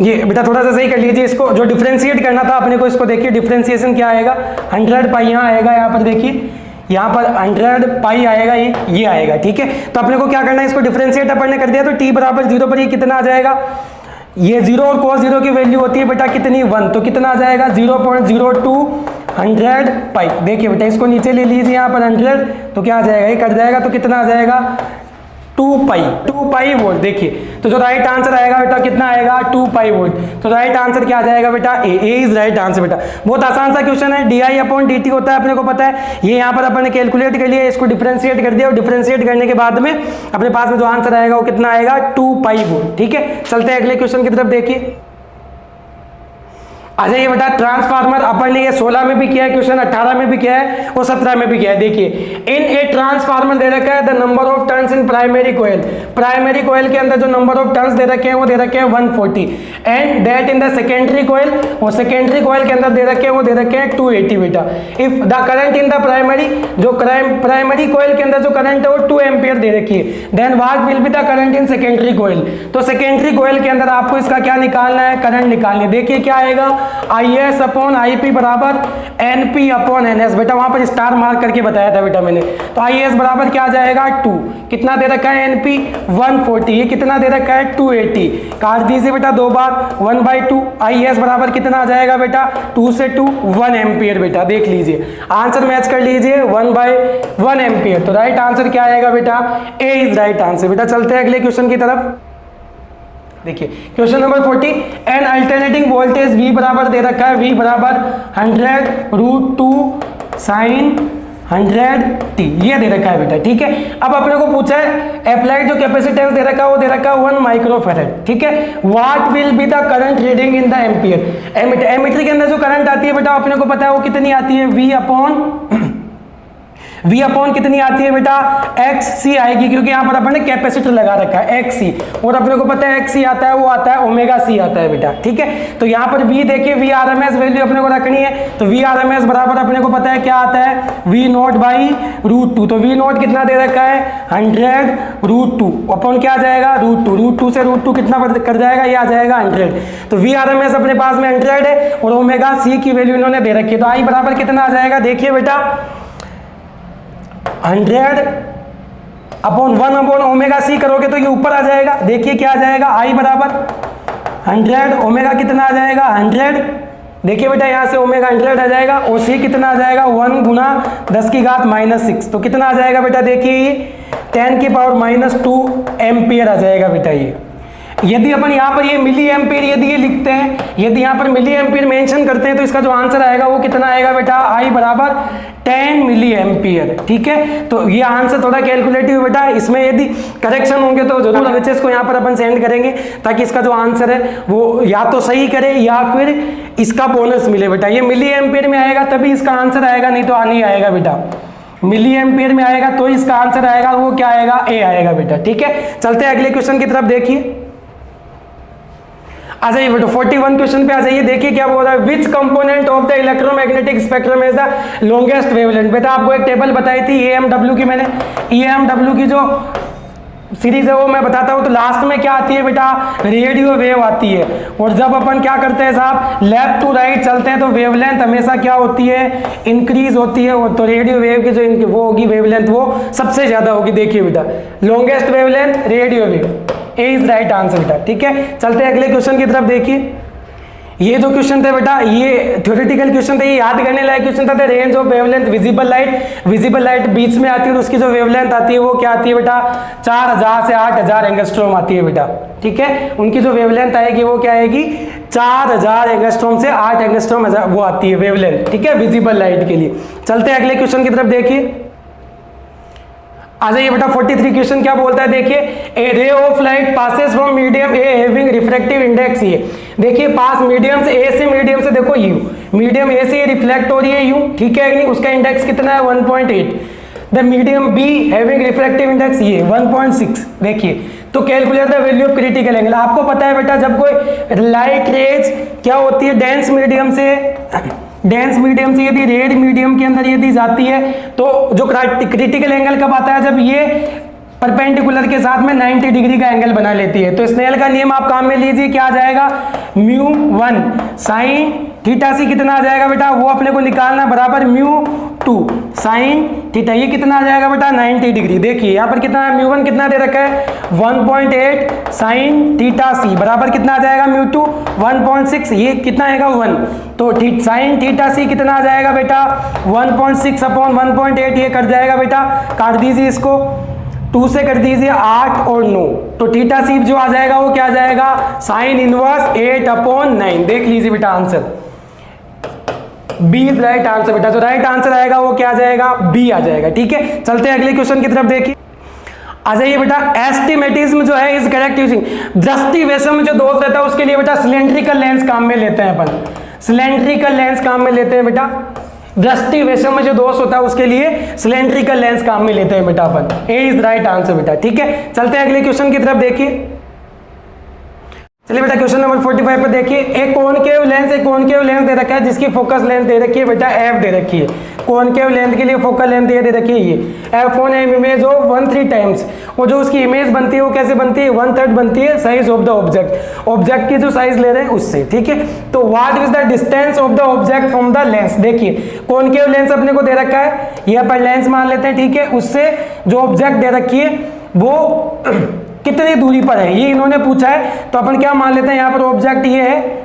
ये बेटा थोड़ा सा सही कर लीजिए इसको, जो डिफरेंशिएट करना था अपने को इसको देखिए डिफरेंशिएशन क्या आएगा 100 पाई यहाँ आएगा, यहाँ पर देखिए यहाँ पर 100 पाई आएगा, ये आएगा। ठीक है तो अपने को क्या करना है, इसको डिफरेंशिएट अपन ने कर दिया, तो t बराबर 0 पर ये कितना आ जाएगा, ये 0 और cos 0 की वैल्यू होती है बेटा कितनी 1, तो कितना आ जाएगा 0.02 100 पाई। देखिए बेटा इसको नीचे ले लीजिए यहाँ पर 100, तो क्या आ जाएगा ये कट जाएगा, तो कितना आ जाएगा 2 पाई वोल्ट। देखिए तो जो राइट आंसर आएगा बेटा कितना आएगा 2 पाई वोल्ट। तो राइट आंसर क्या आ जाएगा बेटा ए इज राइट आंसर बेटा। बहुत आसान सा क्वेश्चन है, di अपॉन dt होता है अपने को पता है, ये यहाँ पर अपन ने कैलकुलेट कर लिया, इसको डिफरेंशिएट कर दिया और डिफरेंशिएट करने के बाद में अपने पास में जो आंसर आएगा वो कितना आएगा 2 पाई वोल्ट। ठीक है चलते हैं अगले क्वेश्चन की तरफ। देखिए आ जाइए बेटा, ट्रांसफार्मर अपन ने ये 16 में भी किया है क्वेश्चन, 18 में भी किया है और 17 में भी किया है। देखिए, इन ए ट्रांसफार्मर दे रखा है the number of turns in primary coil, primary coil के अंदर जो नंबर ऑफ टर्न्स दे रखे हैं वो दे रखे हैं 140, and that in the secondary coil, और सेकेंडरी कोयल के अंदर दे रखे हैं वो दे रखे हैं 280 बेटा। If the current in the primary, जो प्राइमरी कोयल के अंदर जो करंट है वो 2 एम्पियर दे रखी है, then what will be the current in secondary coil. तो सेकेंडरी कोयल के अंदर आपको इसका क्या निकालना है, करंट निकालनी है। देखिए क्या आएगा, IS अपॉन IP बराबर NP अपॉन NS, बेटा वहां पर स्टार मार्क करके बताया था बेटा मैंने। तो IS बराबर क्या आ जाएगा 2, कितना दे रखा है NP 140, ये कितना दे रखा है 280, काट दीजिए बेटा 2 बार, 1/2, IS बराबर कितना आ जाएगा बेटा 2 से 2 1 एम्पियर बेटा। देख लीजिए आंसर मैच कर लीजिए, 1/1 एम्पियर। तो राइट आंसर क्या आएगा बेटा, A इज राइट आंसर बेटा। चलते हैं अगले क्वेश्चन की तरफ। देखिए question number 40, N alternating voltage V बराबर दे रखा है, V बराबर 100√2 sin 100t, ये दे रखा है बेटा, ठीक है। अब अपने को पूछा है अप्लाइड जो कैपेसिटेंस दे रखा है वो दे रखा है 1 माइक्रोफैरड, ठीक है। What will be the current reading in the ampere. Ammeter के अंदर जो करंट आती है बेटा अपने को पता है वो कितनी आती है, V अपॉन कितनी आती है बेटा, XC आएगी, क्योंकि यहाँ पर अपन ने कैपेसिटर लगा रखा है XC, और अपने को पता है XC आता है वो आता है ओमेगा C आता है बेटा, ठीक है। तो यहाँ पर V देखिए, V RMS वैल्यू अपने को रखनी है, तो V RMS बराबर अपने को पता है क्या आता है, V0/√2। तो V0 कितना दे रखा है 100√2 अपॉन क्या आ जाएगा √2 से √2 कितना कर जाएगा, ये आ जाएगा 100। तो V RMS अपने पास में 100 है और ओमेगा C की वैल्यू इन्होंने दे रखी है, तो I बराबर कितना आ जाएगा, देखिए बेटा 100 अपॉन 1 अपॉन ओमेगा C करोगे तो ये ऊपर आ जाएगा। देखिए क्या आ जाएगा, I बराबर 100, ओमेगा कितना आ जाएगा 100, देखिए बेटा यहाँ से ओमेगा 100 आ जाएगा, और C कितना आ जाएगा 1 गुना 10⁻⁻6, तो कितना आ जाएगा बेटा, देखिए 10⁻⁻2 एम्पियर आ जाएगा बेटा। ये यदि अपन यहाँ पर ये मिली एम्पियर यदि ये लिखते हैं, यदि यहाँ पर मिली एम्पियर मेंशन करते हैं, तो इसका जो आंसर आएगा वो कितना आएगा बेटा, I बराबर 10 मिली एम्पियर, ठीक है। तो ये आंसर थोड़ा कैलकुलेटिव बेटा, इसमें यदि करेक्शन होंगे तो जरूर बच्चे को यहाँ पर अपन सेंड करेंगे, ताकि इसका जो आंसर है वो या तो सही करे या फिर इसका बोनस मिले बेटा। ये मिली एम्पियर में आएगा तभी इसका आंसर आएगा, नहीं तो नहीं आएगा बेटा। मिली एम्पियर में आएगा तो इसका आंसर आएगा, वो क्या आएगा, A आएगा बेटा, ठीक है। चलते हैं अगले क्वेश्चन की तरफ। देखिए आ जाइए बेटा 41 क्वेश्चन पे आ जाइए। देखिए क्या बोल रहा है, विच component of the electromagnetic spectrum is the longest wavelength. बेटा आपको एक टेबल बताई थी EMW की, मैंने EMW की जो सीरीज है वो मैं बताता हूँ। तो लास्ट में क्या आती है बेटा, रेडियो वेव आती है, और जब अपन क्या करते हैं साहब, लेफ्ट टू राइट चलते हैं तो वेवलेंथ हमेशा क्या होती है, इंक्रीज होती है। तो रेडियो वेव की जो वो होगी वेवलेंथ वो सबसे ज्यादा होगी। देखिए बेटा longest wavelength radio wave, A is right answer बेटा, ठीक है। चलते हैं अगले क्वेश्चन की तरफ। देखिए ये जो क्वेश्चन थे बेटा, ये थ्योरेटिकल क्वेश्चन थे, ये याद करने लायक क्वेश्चन था। Range of wavelength visible light बीच में आती है, और उसकी जो वेवलेंथ आती है वो क्या आती है बेटा, 4000 से 8000 एंगस्ट्रॉम आती है बेटा, ठीक है। उनकी जो वेवलेंथ आएगी वो क्या आएगी, 4000 एंगस्ट्रॉम से 8 एंगस्ट्रॉम वो आती है वेवलेंथ, ठीक है, विजिबल लाइट के लिए। चलते हैं अगले क्वेश्चन की तरफ। देखिए आ जाइए बेटा 43 क्वेश्चन क्या बोलता है, देखिए a ray of light passes from medium A having refractive index ये। देखिए पास मीडियम से ए से, मीडियम से देखो यू, मीडियम ए से ये रिफ्लेक्ट हो रही है यू, ठीक है नहीं, उसका इंडेक्स कितना है 1.8। The medium be having refractive index ये 1.6। देखिए तो calculate the value of critical angle. आपको पता है बेटा जब कोई लाइट रेज क्या होती है, डेंस मीडियम से यदि रेड मीडियम के अंदर यदि जाती है तो जो क्रिटिकल एंगल कब आता है, जब ये परपेंडिकुलर के साथ में 90 डिग्री का एंगल बना लेती है। तो स्नेल का नियम आप काम में लीजिए, क्या आ जाएगा, μ1 sin θc कितना आ जाएगा बेटा, वो अपने को निकालना, बराबर μ2 sin θ, ये कितना आ जाएगा बेटा 90 डिग्री। देखिए यहाँ पर कितना है, μ1 कितना दे रखा है 1.8 sin θc बराबर कितना आ जाएगा μ2 1.6, ये कितना आएगा 1। तो sin θc कितना आ जाएगा बेटा 1.6 अपॉन 1.8, ये कट जाएगा बेटा, काट दीजिए इसको, 2 से कर दीजिए 8 और 9, तो θc जो आ जाएगा वो क्या आ जाएगा, साइन इनवर्स 8/9। देख लीजिए बेटा answer B is right answer बेटा। जो राइट आंसर आएगा वो क्या आ जाएगा, बी आ जाएगा, ठीक है। चलते हैं अगले क्वेश्चन की तरफ। देखिए आ जाइए बेटा, एस्टिमेटिज्म जो है इज करेक्ट यूजिंग, दृष्टि वैषम में जो दोष रहता है उसके लिए बेटा सिलेंड्रिकल लेंस काम में लेते हैं अपन। सिलेंड्रिकल लेंस काम में लेते हैं बेटा। दृष्टि वैषम्य जो दोष होता है उसके लिए सिलेंड्रिकल लेंस काम में लेते हैं बेटा अपन। ए इज राइट आंसर बेटा। ठीक है, चलते हैं अगले क्वेश्चन की तरफ। देखिए चलिए बेटा क्वेश्चन नंबर 45 पर देखिए, एक कॉनकेव लेंस दे रखा है जिसकी फोकस लेंथ दे रखी है बेटा एफ दे रखी है। कॉनकेव लेंथ के लिए फोकल लेंथ ये दे रखी है ये F on M image of 1/3 times. और जो उसकी इमेज बनती है वो कैसे बनती है, 1/3 बनती है size of the object, object की जो साइज ले रहे हैं उससे। ठीक है, तो what is the distance of the object from the lens. देखिए कॉनकेव लेंस अपने को दे रखा है, ये अपन लेंस मान लेते हैं। ठीक है, उससे जो ऑब्जेक्ट दे रखी है वो कितनी दूरी पर है ये इन्होंने पूछा है। तो अपन क्या मान लेते हैं, यहाँ पर ऑब्जेक्ट ये है,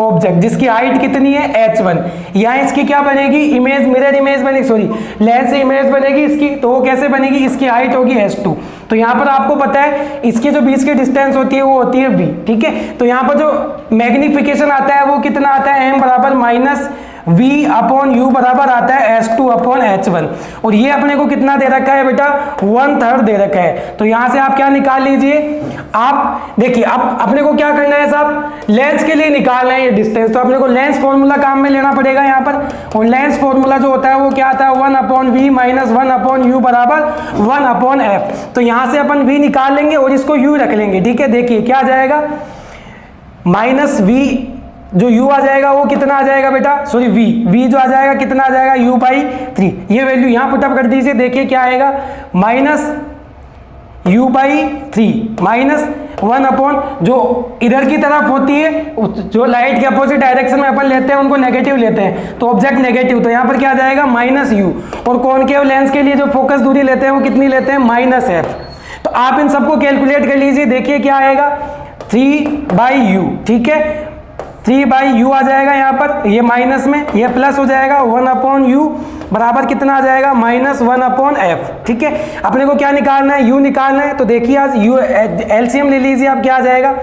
ऑब्जेक्ट जिसकी हाइट कितनी है h1। यहाँ इसकी क्या बनेगी इमेज, मिरर इमेज बनेगी, सॉरी लेंस से इमेज बनेगी इसकी। तो वो कैसे बनेगी, इसकी हाइट होगी h2। तो यहाँ पर आपको पता है इसकी जो बीच की डिस्टेंस होती है वो होती है v। ठीक है, तो यहाँ पर जो मैग्निफिकेशन आता है वो कितना आता है, m बराबर माइनस v अपॉन u बराबर आता है h2 अपॉन h1। और ये अपने को कितना दे रखा है बेटा, 1/3 दे रखा है। तो यहाँ से आप क्या निकाल लीजिए, आप देखिए अब अपने को क्या करना है साहब, लेंस के लिए निकालना है ये डिस्टेंस। तो अपने को लेंस फॉर्मूला काम में लेना पड़ेगा यहाँ पर। और लेंस फॉर्मूला जो होता है वो क्या आता है, 1/v माइनस 1/u बराबर 1/f। तो यहाँ से अपन v निकाल लेंगे और इसको u रख लेंगे। ठीक है, देखिए क्या आ जाएगा, माइनस v जो u आ जाएगा वो कितना आ जाएगा बेटा, सॉरी v जो आ जाएगा कितना आ जाएगा, u/3। ये वैल्यू यहाँ पुटअप कर दीजिए, देखिए क्या आएगा, माइनस u/3 माइनस 1 अपॉन जो इधर की तरफ होती है, जो लाइट के अपोजिट डायरेक्शन में अपन लेते हैं उनको नेगेटिव लेते हैं, तो ऑब्जेक्ट नेगेटिव। तो यहाँ पर क्या आ जाएगा माइनस u। और कॉनकेव लेंस के लिए जो फोकस दूरी लेते हैं वो कितनी लेते हैं, -f। तो आप इन सबको कैलकुलेट कर लीजिए, देखिए क्या आएगा, 3/u। ठीक है, 3/u आ जाएगा यहाँ पर, ये माइनस में ये प्लस हो जाएगा, 1/u बराबर कितना आ जाएगा, -1/f। ठीक है, अपने को क्या निकालना है, u निकालना है। तो देखिए आज u एलसीएम ले लीजिए, आप क्या आ जाएगा,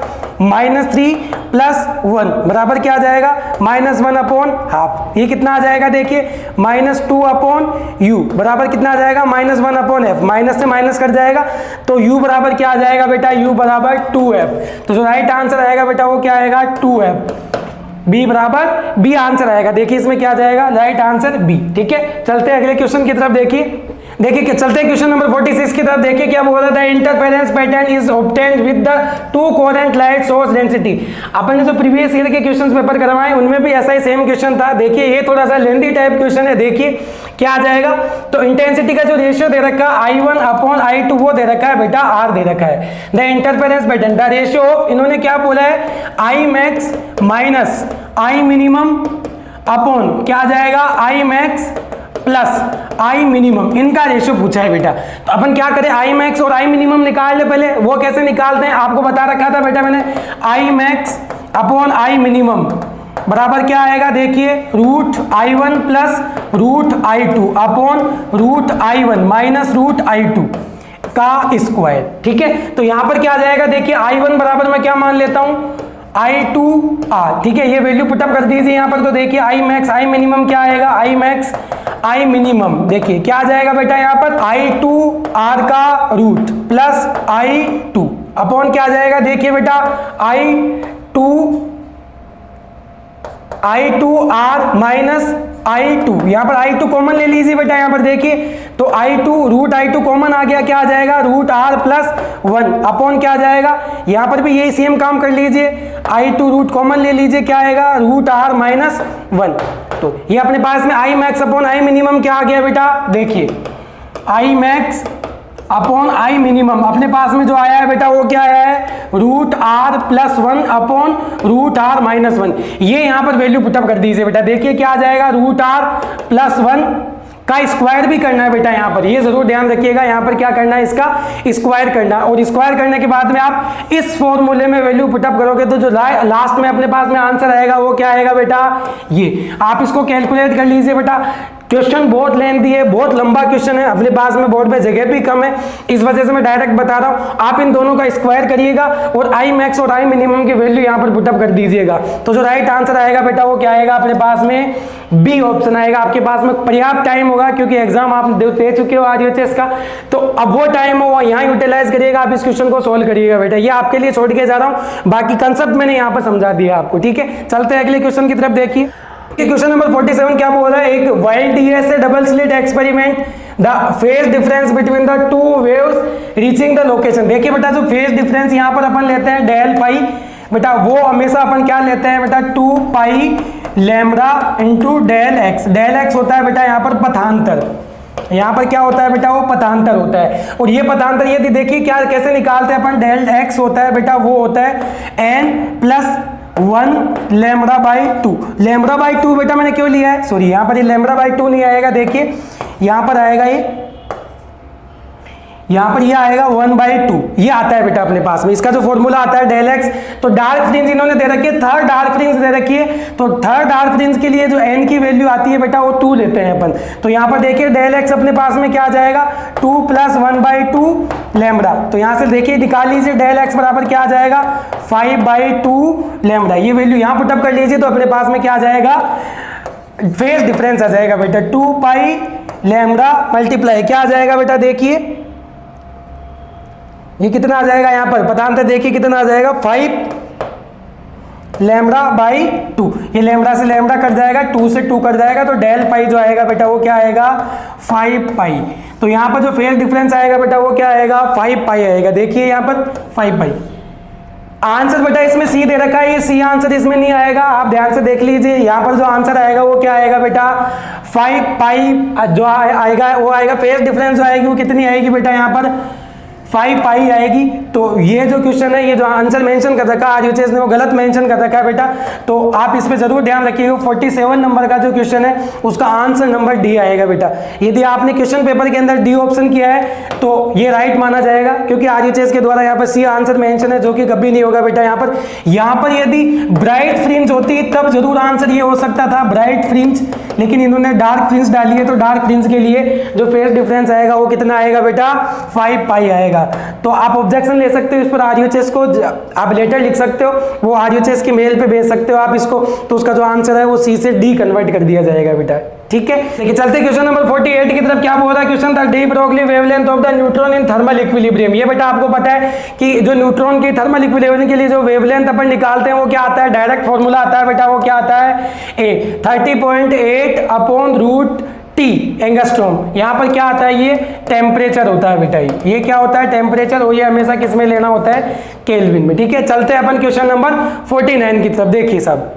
-3 + 1 बराबर क्या आ जाएगा, -1/2। ये कितना आ जाएगा, देखिए -2/u बराबर कितना आ जाएगा, -1/f। माइनस से माइनस कर जाएगा तो u बराबर क्या आ जाएगा बेटा, u बराबर 2f। तो जो राइट आंसर आएगा बेटा वो क्या आएगा, 2f। बी बराबर बी आंसर आएगा। देखिए इसमें क्या आ जाएगा, राइट आंसर बी। ठीक है, चलते हैं अगले क्वेश्चन की तरफ। देखिए चलते हैं क्वेश्चन नंबर 46 की तरफ। देखिए क्या बोल रहा था, interference pattern is obtained with the 2 coherent light source density. अपन ने जो प्रीवियस ईयर के क्वेश्चंस पेपर करवाए उनमें भी ऐसा ही सेम क्वेश्चन था। देखिए ये थोड़ा सा लेंथी टाइप क्वेश्चन है, देखिए क्या आ जाएगा। तो इंटेंसिटी का जो रेशियो दे रखा है I1/I2 वो दे रखा है बेटा R दे रखा है। The interference pattern the ratio of, इन्होंने क्या बोला है, Imax minus I minimum upon क्या आ जाएगा, Imax प्लस I मिनिमम, इनका रेशियो पूछा है बेटा। तो अपन क्या करें, Imax और I मिनिमम निकाल ले पहले। वो कैसे निकालते हैं आपको बता रखा था बेटा मैंने, Imax अपॉन I मिनिमम बराबर क्या आएगा, देखिए √I1 plus √I2 upon √I1 minus √I2 का स्क्वायर। ठीक है, तो यहां पर क्या आ जाएगा, देखिए I1 बराबर मैं क्या मान लेता हूं, I2R। ठीक है, ये वैल्यू पुटअप कर दीजिए यहाँ पर। तो देखिए I मिनिमम क्या आएगा, I मिनिमम देखिए क्या आ जाएगा बेटा, यहाँ पर I2R का रूट प्लस I2 अपॉन क्या आ जाएगा, देखिए बेटा I2R माइनस I2, यहाँ पर I2 कॉमन ले लीजिए बेटा। यहाँ पर देखिए तो √I2 कॉमन आ गया, क्या आ जाएगा, √R प्लस 1 अपॉन क्या आ जाएगा, यहाँ पर भी यही सेम काम कर लीजिए, I2 रूट कॉमन ले लीजिए, क्या आएगा, √R माइनस 1। तो ये अपने पास में Imax अपॉन I मिनिमम क्या आ गया बेटा, देखिए Imax अपॉन I मिनिमम अपने पास में जो आया है बेटा वो क्या आया है, √R plus 1 upon √R minus 1। ये यहाँ पर वैल्यू पुटअप कर दीजिए बेटा। देखिए क्या आ जाएगा, √R प्लस 1 का स्क्वायर भी करना है बेटा। यहाँ पर ये जरूर ध्यान रखिएगा, यहाँ पर क्या करना है, इसका स्क्वायर करना है। और स्क्वायर करने के बाद में आप इस फॉर्मूले में वैल्यू पुटअप करोगे तो जो लास्ट में अपने पास में आंसर आएगा वो क्या आएगा बेटा, ये आप इसको कैलकुलेट कर लीजिए बेटा। क्वेश्चन बहुत लेंथी है, बहुत लंबा क्वेश्चन है, अपने पास में बोर्ड पे जगह भी कम है, इस वजह से मैं डायरेक्ट बता रहा हूं। आप इन दोनों का स्क्वायर करिएगा और आई मैक्स और आई मिनिमम की वैल्यू यहां पर पुटअप कर दीजिएगा। तो जो राइट आंसर आएगा बेटा वो क्या आएगा अपने पास में, बी ऑप्शन आएगा। आपके पास में पर्याप्त टाइम होगा क्योंकि एग्जाम आप दे चुके हो आरयूएचएस का, तो अब वो टाइम हो यहाँ यूटिलाइज करिएगा, आप इस क्वेश्चन को सोल्व करिएगा बेटा। ये आपके लिए छोड़ के जा रहा हूं, बाकी कंसेप्ट मैंने यहाँ पर समझा दिया आपको, ठीक है। चलते हैं अगले क्वेश्चन की तरफ। देखिए क्वेश्चन नंबर 47 क्या बोल रहा है, एक wild DSA double slit experiment, the phase difference between the two waves reaching the location. देखिए बेटा जो फेज डिफरेंस यहाँ पर अपन लेते हैं डेल पाई, बेटा वो हमेशा अपन क्या लेते हैं बेटा 2 pi lambda into del x. Del x होता है बेटा यहाँ पर पथांतर, यहाँ पर क्या होता है बेटा वो पथांतर होता है। और ये पथांतर यदि देखिए क्या कैसे निकालते हैं अपन, डेल एक्स होता है बेटा वो होता है N plus 1 lambda by 2। Lambda by 2 बेटा मैंने क्यों लिया है, सॉरी यहाँ पर ये लैम्बडा बाई 2 नहीं आएगा, देखिए यहाँ पर आएगा ये, यहाँ पर ये आएगा 1/2, ये आता है बेटा अपने पास में। इसका जो फॉर्मूला आता है डेल एक्स, तो डार्क फ्रिंज इन्होंने दे रखी है, थर्ड डार्क फ्रिंज दे रखी है, तो थर्ड डार्क फ्रिंज के लिए जो एन की वैल्यू आती है बेटा वो 2 लेते हैं अपन। तो यहाँ पर देखिए डेल एक्स अपने पास में क्या आ जाएगा 2 + 1/2 लैम्बडा। तो यहाँ से देखिए निकाल लीजिए डेल एक्स बराबर क्या आ जाएगा 5/2 लैम्बडा। ये वैल्यू यहाँ पुटअप कर लीजिए तो अपने पास में क्या आ जाएगा, फेज डिफरेंस आ जाएगा बेटा 2 पाई लैम्बडा मल्टीप्लाई क्या आ जाएगा बेटा, देखिए ये कितना आ जाएगा यहाँ पर पतांतर, देखिए कितना आ जाएगा 5 लैम्बडा बाई 2। ये लैम्बडा से लैम्बडा कट जाएगा, 2 से 2 कट जाएगा, तो डेल पाई जो आएगा बेटा वो क्या आएगा 5 पाई। तो यहाँ पर जो फेज डिफरेंस आएगा बेटा वो क्या आएगा 5 पाई आएगा। देखिए यहाँ पर 5 पाई आंसर बेटा इसमें सी दे रखा है, ये सी आंसर इसमें नहीं आएगा, आप ध्यान से देख लीजिए। यहाँ पर जो आंसर आएगा वो क्या आएगा बेटा 5 पाई जो आएगा वो आएगा, फेज डिफरेंस जो आएगी वो कितनी आएगी बेटा यहाँ पर 5 पाई आएगी। तो ये जो क्वेश्चन है, ये जो आंसर मेंशन कर रखा है आरयूएचएस ने वो गलत मेंशन कर रखा है बेटा, तो आप इस पे जरूर ध्यान रखिएगा। 47 नंबर का जो क्वेश्चन है उसका आंसर नंबर डी आएगा बेटा। यदि आपने क्वेश्चन पेपर के अंदर डी ऑप्शन किया है तो ये राइट माना जाएगा, क्योंकि आरयूएचएस के द्वारा यहाँ पर सी आंसर मेंशन है, जो कि कभी नहीं होगा बेटा। यहाँ पर यदि ब्राइट फ्रिंज होती तब जरूर आंसर ये हो सकता था ब्राइट फ्रिंज, लेकिन इन्होंने डार्क फ्रिंज डाली है, तो डार्क फ्रिंज के लिए जो फेज डिफरेंस आएगा वो कितना आएगा बेटा 5 पाई आएगा। तो आप ऑब्जेक्शन ले सकते हो इस पर आरयूएचएस को, आप लेटर लिख सकते हो, वो आरयूएचएस की मेल पे भेज सकते हो आप इसको, तो उसका जो आंसर है वो सी से डी कन्वर्ट कर दिया जाएगा बेटा, ठीक है। देखिए चलते क्वेश्चन नंबर 48 की तरफ। क्या बोल रहा है question, the de Broglie wavelength of the neutron in thermal equilibrium. ये बेटा आपको पता है कि जो न्यूट्रॉन की थर्मल इक्विलिब्रियम के लिए जो वेवलेंथ अपन निकालते हैं वो क्या आता है, डायरेक्ट फॉर्मूला आता है बेटा, वो क्या आता है ए 30.8/√T एंगस्ट्रॉम। यहाँ पर क्या आता है, ये टेम्परेचर होता है बेटा, ये क्या होता है टेम्परेचर, और ये हमेशा किस में लेना होता है केल्विन में, ठीक है। चलते हैं अपन क्वेश्चन नंबर 49 की तरफ। देखिए साहब,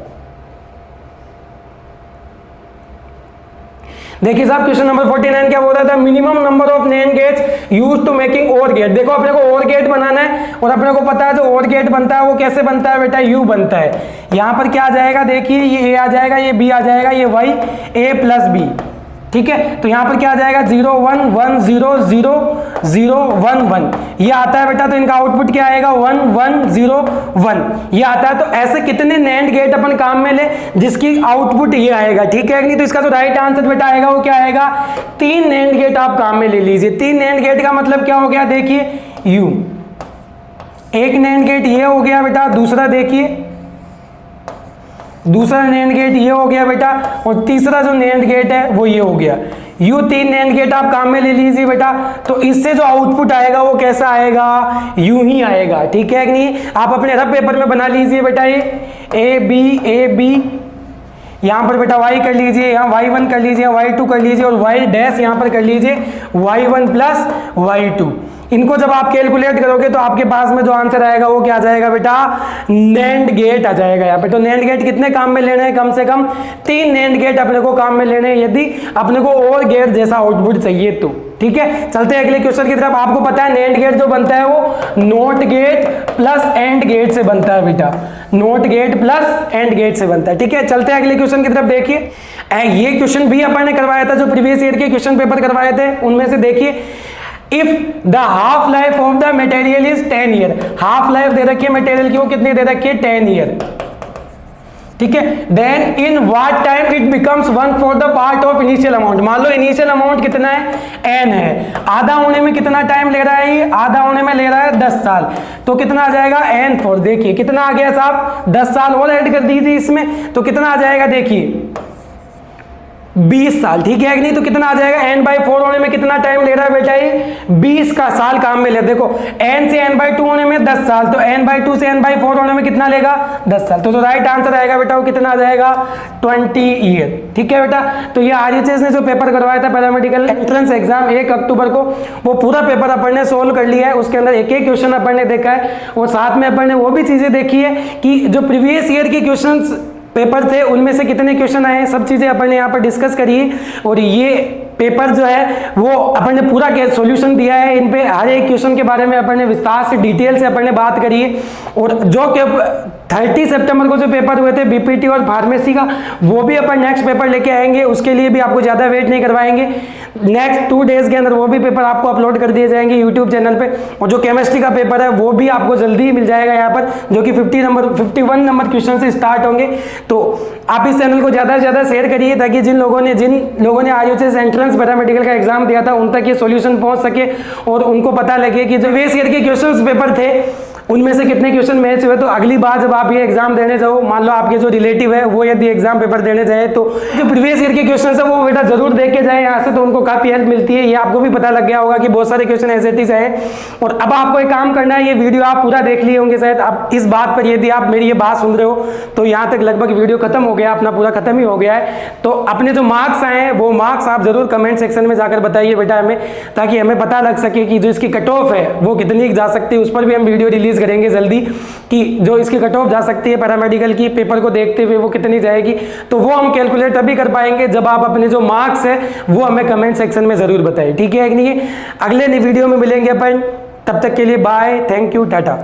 देखिए साहब क्वेश्चन नंबर 49 क्या बोल रहा था, minimum number of NAND gates used to making OR gate. देखो अपने को ओर गेट बनाना है और अपने को पता है जो ओर गेट बनता है वो कैसे बनता है बेटा, यू बनता है। यहाँ पर क्या आ जाएगा, देखिए ये ए आ जाएगा, ये बी आ जाएगा, ये वाई A + B, ठीक है। तो यहाँ पर क्या आ जाएगा 0 1 1 0 0 0 1 1 ये आता है बेटा, तो इनका आउटपुट क्या आएगा 1 1 0 1 ये आता है। तो ऐसे कितने नैंड गेट अपन काम में ले जिसकी आउटपुट ये आएगा, ठीक है नहीं। तो इसका जो राइट आंसर बेटा आएगा वो क्या आएगा 3 नैंड गेट आप काम में ले लीजिए। 3 नैंड गेट का मतलब क्या हो गया, देखिए यू, एक नैंड गेट ये हो गया बेटा, दूसरा देखिए दूसरा नैंड गेट ये हो गया बेटा, और तीसरा जो नैंड गेट है वो ये हो गया। यू 3 नैंड गेट आप काम में ले लीजिए बेटा, तो इससे जो आउटपुट आएगा वो कैसा आएगा, यू ही आएगा, ठीक है कि नहीं। आप अपने रफ पेपर में बना लीजिए बेटा, ये ए बी यहाँ पर बेटा y कर लीजिए, यहाँ y1 कर लीजिए, y2 कर लीजिए, और y डैश यहाँ पर कर लीजिए y1 + y2। इनको जब आप कैलकुलेट करोगे तो आपके पास में जो आंसर आएगा वो क्या आ जाएगा बेटा, नैंड गेट आ जाएगा यहाँ पे। तो नैंड गेट कितने काम में लेने हैं, कम से कम 3 नैंड गेट अपने को काम में लेने हैं, यदि अपने को और गेट जैसा आउटपुट चाहिए तो, ठीक है। चलते हैं अगले क्वेश्चन की तरफ। आपको पता है नैंड गेट जो बनता है वो NOT gate plus AND gate से बनता है बेटा, NOT gate plus AND gate से बनता है, ठीक है। चलते हैं अगले क्वेश्चन की तरफ। देखिए ये क्वेश्चन भी अपन ने करवाया था, जो प्रीवियस ईयर के क्वेश्चन पेपर करवाए थे उनमें से। देखिए if the half life of the material is 10 year, half life दे रखी है मटेरियल की, वो कितनी दे रखी है 10 ईयर। ठीक है। Then in what time it becomes 1/4 the part of initial amount. मान लो इनिशियल अमाउंट कितना है, n है, आधा होने में कितना टाइम ले रहा है, ये आधा होने में ले रहा है 10 साल, तो कितना आ जाएगा n4। देखिए कितना आ गया साहब, 10 साल और ऐड कर दीजिए इसमें, तो कितना आ जाएगा, देखिए 20 साल, ठीक है कि नहीं। तो कितना आ जाएगा, n/4 होने में कितना टाइम ले रहा है बेटा, ये 20 का साल काम में ले। देखो n से n/2 होने में 10 साल, तो n/2 से n/4 होने में कितना लेगा, 10 साल। तो जो राइट आंसर आएगा बेटा वो कितना आ जाएगा, 20 ईयर, ठीक है बेटा। तो ये RHS ने जो पेपर करवाया था पैरामेडिकल एंट्रेंस एग्जाम 1 अक्टूबर को, वो पूरा पेपर अपन ने सोल्व कर लिया है। उसके अंदर एक एक क्वेश्चन अपन ने देखा है, और साथ में अपन ने वो भी चीजें देखी है कि जो प्रीवियस ईयर के क्वेश्चन पेपर थे उनमें से कितने क्वेश्चन आए हैं, सब चीजें अपन ने यहाँ पर डिस्कस करी है। और ये पेपर जो है वो अपन ने पूरा सॉल्यूशन दिया है, इन पे हर एक क्वेश्चन के बारे में अपन ने विस्तार से डिटेल से अपन ने बात करी है। और जो 30 सितंबर को जो पेपर हुए थे बीपीटी और फार्मेसी का, वो भी अपन नेक्स्ट पेपर लेके आएंगे, उसके लिए भी आपको ज़्यादा वेट नहीं करवाएंगे। नेक्स्ट 2 डेज के अंदर वो भी पेपर आपको अपलोड कर दिए जाएंगे यूट्यूब चैनल पे। और जो केमिस्ट्री का पेपर है वो भी आपको जल्दी ही मिल जाएगा यहाँ पर, जो कि 51 नंबर क्वेश्चन से स्टार्ट होंगे। तो आप इस चैनल को ज़्यादा से ज़्यादा शेयर करिए, ताकि जिन लोगों ने RHS एंट्रेंस पैरामेडिकल का एग्जाम दिया था उन तक ये सॉल्यूशन पहुंच सके, और उनको पता लगे कि जो प्रीवियस ईयर के क्वेश्चंस पेपर थे उनमें से कितने क्वेश्चन मैच हुए। तो अगली बार जब आप ये एग्जाम देने जाओ, मान लो आपके जो रिलेटिव है वो यदि एग्जाम पेपर देने जाए, तो जो प्रीवियस ईयर के क्वेश्चन है वो बेटा जरूर देख के जाए यहाँ से, तो उनको काफी हेल्प मिलती है। ये आपको भी पता लग गया होगा कि बहुत सारे क्वेश्चन ऐसे हैं। और अब आपको एक काम करना है, ये वीडियो आप पूरा देख लिए होंगे शायद। अब इस बात पर यदि आप मेरी ये बात सुन रहे हो तो यहाँ तक लगभग वीडियो खत्म हो गया, अपना पूरा खत्म ही हो गया है। तो अपने जो मार्क्स आए हैं वो मार्क्स आप जरूर कमेंट सेक्शन में जाकर बताइए बेटा हमें, ताकि हमें पता लग सके कि जो इसकी कट ऑफ है वो कितनी जा सकती है। उस पर भी हम वीडियो रिलीज करेंगे जल्दी, कि जो इसकी कट ऑफ जा सकती है पैरामेडिकल की पेपर को देखते हुए वो कितनी जाएगी। तो वो हम कैलकुलेट तभी कर पाएंगे जब आप अपने जो मार्क्स है वो हमें कमेंट सेक्शन में जरूर बताइए, ठीक है कि नहीं। अगले वीडियो में मिलेंगे अपन, तब तक के लिए बाय, थैंक यू, टाटा।